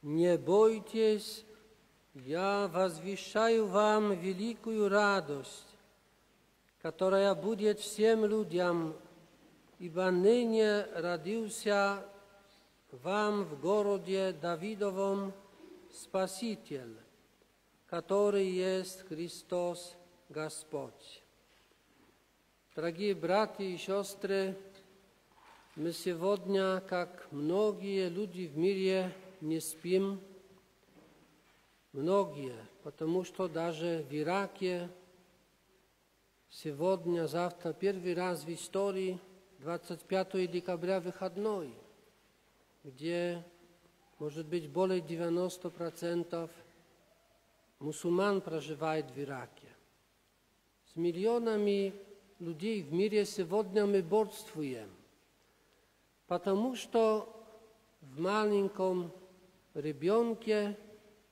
Не бойтесь, я возвещаю вам великую радость, которая будет всем людям, ибо ныне родился вам в городе Давидовом Спаситель, который есть Христос Господь. Дорогие братья и сестры, мы сегодня, как многие люди в мире, не спим. Многие, потому что даже в Ираке сегодня, завтра, первый раз в истории, 25 декабря выходной, где, может быть, более 90% мусульман проживает в Ираке. С миллионами людей в мире сегодня мы борствуем, потому что в маленьком ребенке,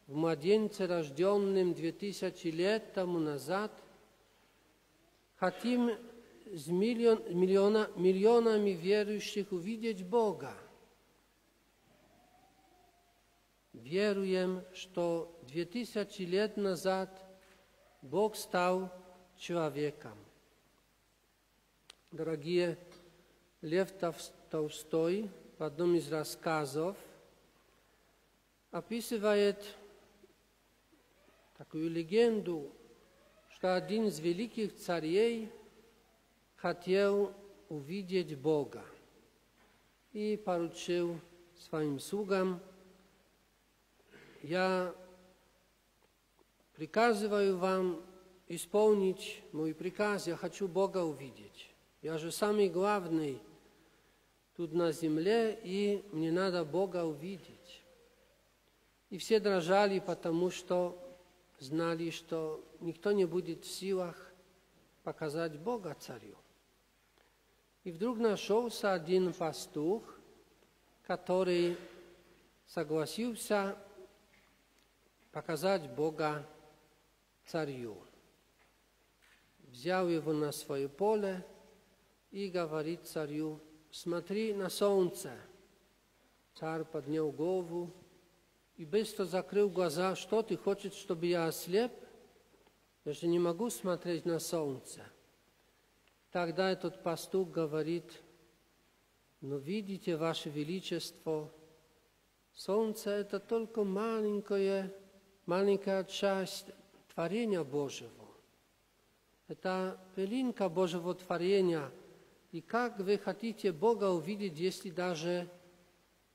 в младенце, рожденном 2000 лет тому назад, хотим с миллионами верующих увидеть Бога. Веруем, что 2000 лет назад Бог стал человеком. Дорогие, Лев Толстой в одном из рассказов описывает такую легенду, что один из великих царей хотел увидеть Бога и поручил своим слугам: «Я приказываю вам исполнить мой приказ, я хочу Бога увидеть. Я же самый главный тут на земле, и мне надо Бога увидеть». И все дрожали, потому что знали, что никто не будет в силах показать Бога царю. И вдруг нашелся один пастух, который согласился показать Бога царю. Взял его на свое поле и говорит царю: «Смотри на солнце». Царь поднял голову и быстро закрыл глаза. «Что ты хочешь, чтобы я ослеп? Я же не могу смотреть на солнце». Тогда этот пастух говорит: «Но видите, Ваше Величество, солнце — это только маленькая часть творения Божьего. Это пылинка Божьего творения. И как вы хотите Бога увидеть, если даже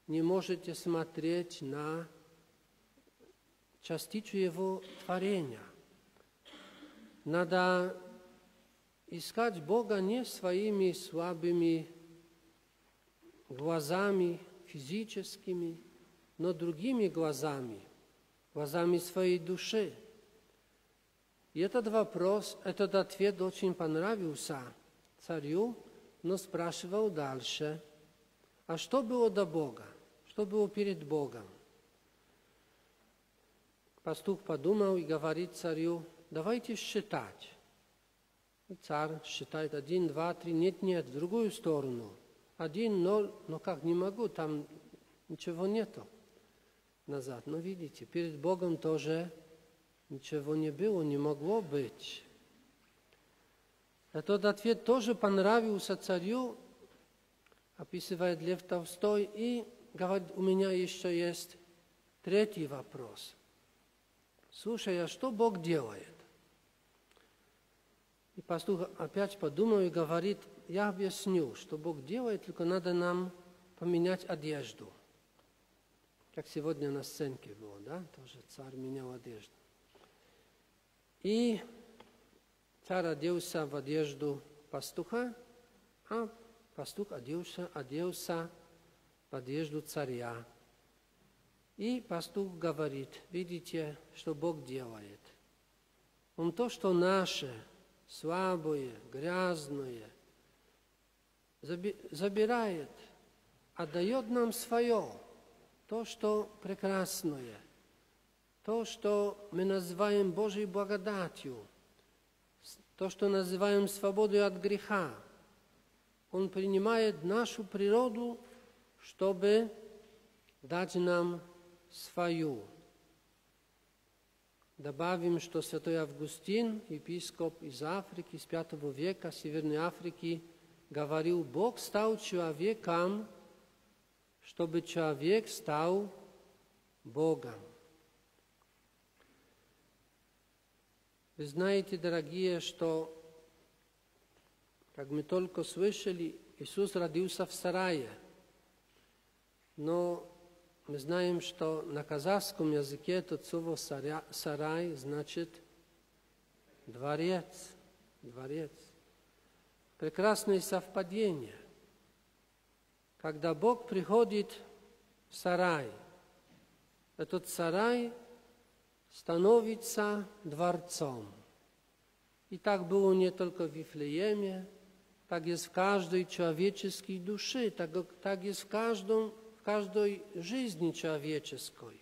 не можете смотреть на частицу Его творения? Надо искать Бога не своими слабыми глазами физическими, но другими глазами, глазами своей души». И этот ответ очень понравился царю, но спрашивал дальше: а что было до Бога? Что было перед Богом? Пастух подумал и говорит царю: «Давайте считать». И царь считает: 1, 2, 3, нет, в другую сторону. 1, 0, но как, не могу, там ничего нету назад. Но видите, перед Богом тоже ничего не было, не могло быть. Этот ответ тоже понравился царю, описывает Лев Толстой, и говорит: у меня еще есть третий вопрос. Слушай, а что Бог делает? И пастух опять подумал и говорит: я объясню, что Бог делает, только надо нам поменять одежду. Как сегодня на сценке было, да? Тоже царь менял одежду. И царь оделся в одежду пастуха, а пастух оделся в одежду царя. И пастух говорит: видите, что Бог делает? Он то, что наше, слабое, грязное, забирает, отдает нам свое, то, что прекрасное, то, что мы называем Божьей благодатью, то, что называем свободой от греха. Он принимает нашу природу, чтобы дать нам свою. Добавим, что святой Августин, епископ из Африки, с V века, Северной Африки, говорил: Бог стал человеком, чтобы человек стал Богом. Вы знаете, дорогие, что, как мы только слышали, Иисус родился в сарае. Но мы знаем, что на казахском языке это слово «сарай» значит «дворец». Дворец. Прекрасное совпадение. Когда Бог приходит в сарай, этот сарай становится дворцом. И так было не только в Вифлееме, так есть в каждой человеческой душе, так есть в каждой жизни человеческой.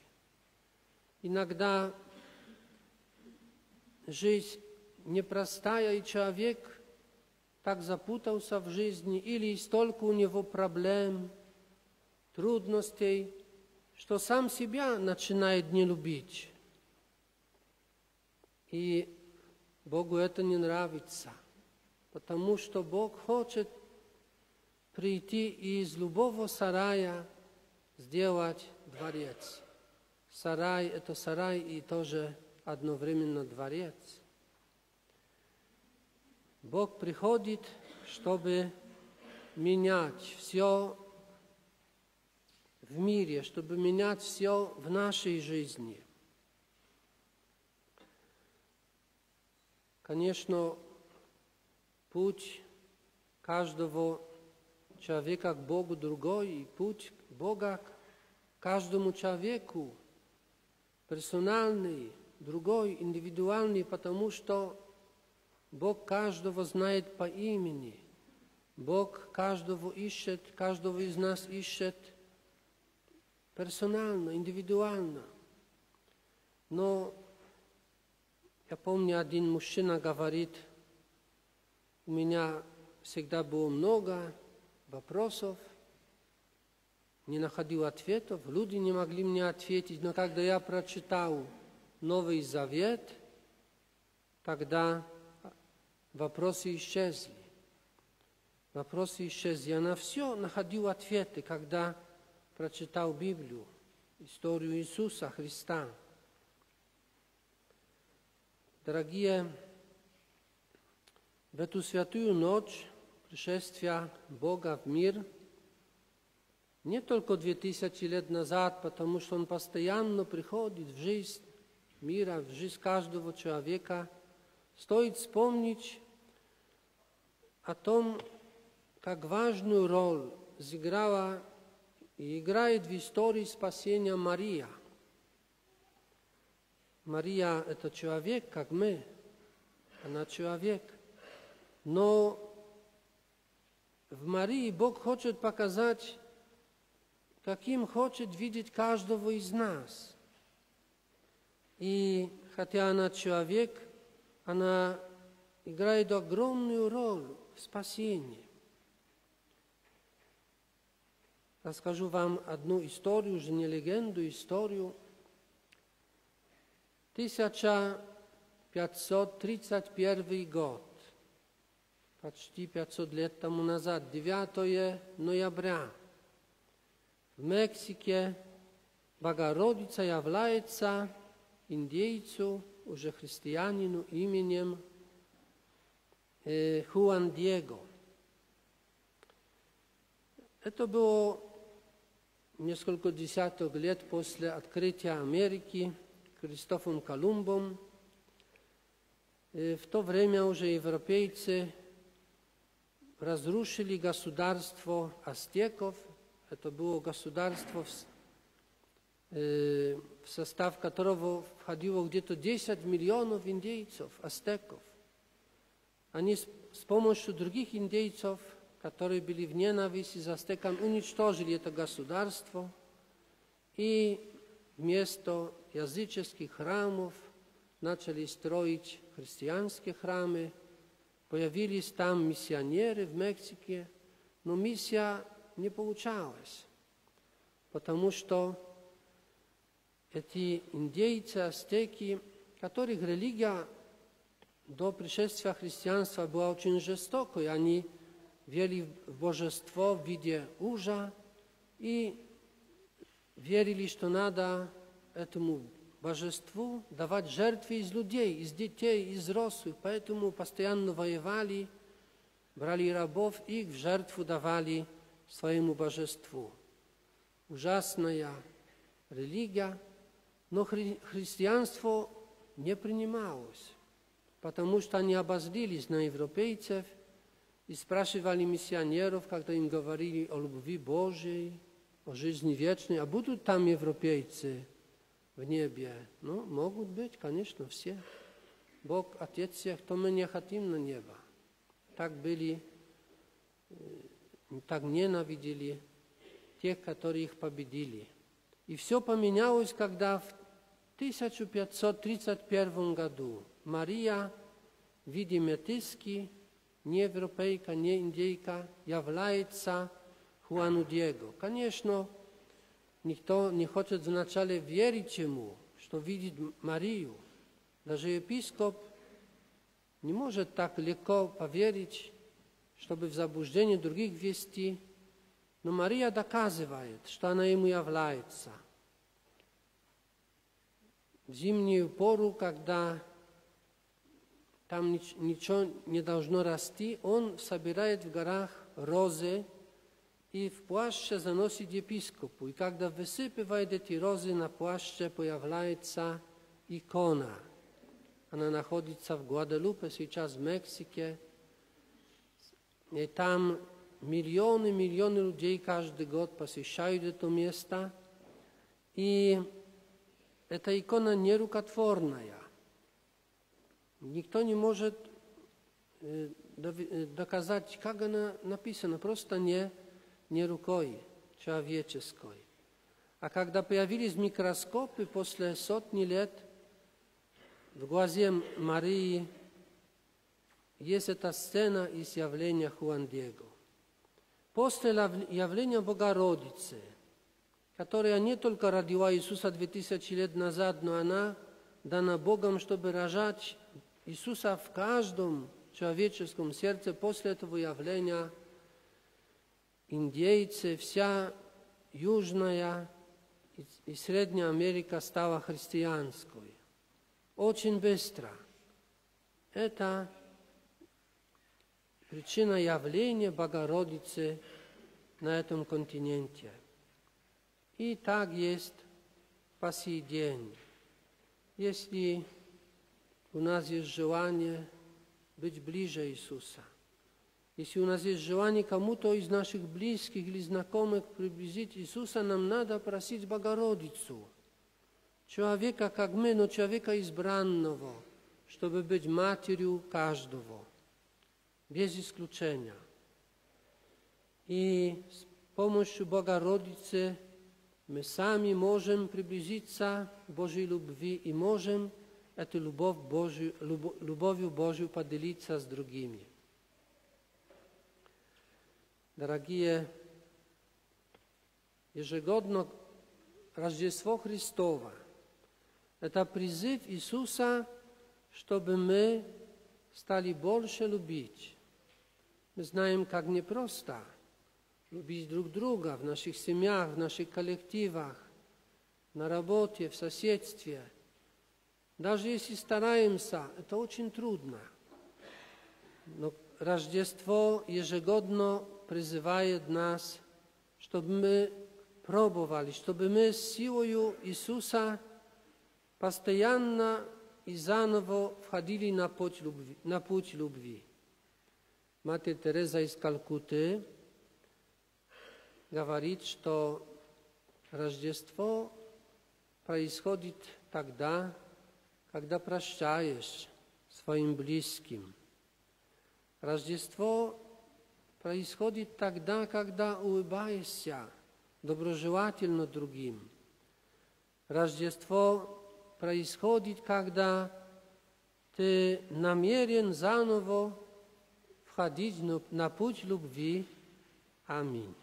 Иногда жизнь непростая, и человек так запутался в жизни, или столько у него проблем, трудностей, что сам себя начинает не любить. И Богу это не нравится, потому что Бог хочет прийти и из любого сарая сделать дворец. Сарай – это сарай и тоже одновременно дворец. Бог приходит, чтобы менять все в мире, чтобы менять все в нашей жизни. Конечно, путь каждого человека к Богу другой, и путь Бога к каждому человеку персональный, другой, индивидуальный, потому что Бог каждого знает по имени. Бог каждого ищет, каждого из нас ищет персонально, индивидуально. Но я помню, один мужчина говорит: у меня всегда было много вопросов, не находил ответов, люди не могли мне ответить, но когда я прочитал Новый Завет, тогда вопросы исчезли. Вопросы исчезли. Я на все находил ответы, когда прочитал Библию, историю Иисуса Христа. Дорогие, в эту святую ночь пришествия Бога в мир, не только 2000 лет назад, потому что Он постоянно приходит в жизнь мира, в жизнь каждого человека, стоит вспомнить о том, как важную роль сыграла и играет в истории спасения Мария. Мария – это человек, как мы, она человек. Но в Марии Бог хочет показать, каким хочет видеть каждого из нас. И хотя она человек, она играет огромную роль в спасении. Расскажу вам одну историю, уже не легенду, историю. 1531 год, почти 500 лет тому назад, 9 ноября, в Мексике Богородица является индейцу, уже христианину, именем Хуан Диего. Это было несколько десятков лет после открытия Америки Христофом Колумбом. В то время уже европейцы разрушили государство ацтеков. Это было государство, в состав которого входило где-то 10 миллионов индейцев, ацтеков. Они с помощью других индейцев, которые были в ненависти с ацтеками, уничтожили это государство, и вместо языческих храмов начали строить христианские храмы. Появились там миссионеры в Мексике, но миссия не получалась, потому что эти индейцы, ацтеки, которых религия до пришествия христианства была очень жестокой. Они верили в божество в виде ужа и верили, что надо этому божеству давать жертвы из людей, из детей, из взрослых. Поэтому постоянно воевали, брали рабов, их в жертву давали своему божеству. Ужасная религия, но христианство не принималось, потому что они обозлились на европейцев и спрашивали миссионеров, когда им говорили о любви Божьей, о жизни вечной, а будут там европейцы в небе? Ну, могут быть, конечно, все. Бог, Отец всех, то мы не хотим на небо. Так ненавидели тех, которые их победили. И все поменялось, когда в 1531 году Мария в виде метиски, не европейка, не индейка, является Хуану Диего. Конечно, никто не хочет вначале верить ему, что видит Марию. Даже епископ не может так легко поверить, чтобы в заблуждение других ввести. Но Мария доказывает, что она ему является. В зимнюю пору, когда там ничего не должно расти, он собирает в горах розы и в плаще заносит епископу. И когда высыпывает эти розы, на плаще появляется икона. Она находится в Гваделупе, сейчас в Мексике. И там миллионы людей каждый год посещают это место. И эта икона нерукотворная. Никто не может доказать, как она написана, просто не рукой человеческой. А когда появились микроскопы после сотни лет, в глазе Марии есть эта сцена из явления Хуан Диего. После явления Богородицы, которая не только родила Иисуса 2000 лет назад, но она дана Богом, чтобы рожать Иисуса в каждом человеческом сердце. После этого явления индейцы, вся Южная и Средняя Америка стала христианской. Очень быстро. Это причина явления Богородицы на этом континенте. И так есть по сей день. Если у нас есть желание быть ближе Иисуса, если у нас есть желание кому-то из наших близких или знакомых приблизить Иисуса, нам надо просить Богородицу, человека, как мы, но человека избранного, чтобы быть матерью каждого, без исключения. И с помощью Богородицы мы сами можем приблизиться к Божьей любви и можем эту любовью Божью поделиться с другими. Дорогие, ежегодно Рождество Христово – это призыв Иисуса, чтобы мы стали больше любить. Мы знаем, как непросто любить друг друга в наших семьях, в наших коллективах, на работе, в соседстве. Даже если стараемся, это очень трудно. Но Рождество ежегодно призывает нас, чтобы мы пробовали, чтобы мы с силою Иисуса постоянно и заново входили на путь любви. Матерь Тереза из Калкутты говорит, что Рождество происходит тогда, когда прощаешь своим близким. Рождество происходит тогда, когда улыбаешься доброжелательно другим. Рождество происходит, когда ты намерен заново входить на путь любви. Аминь.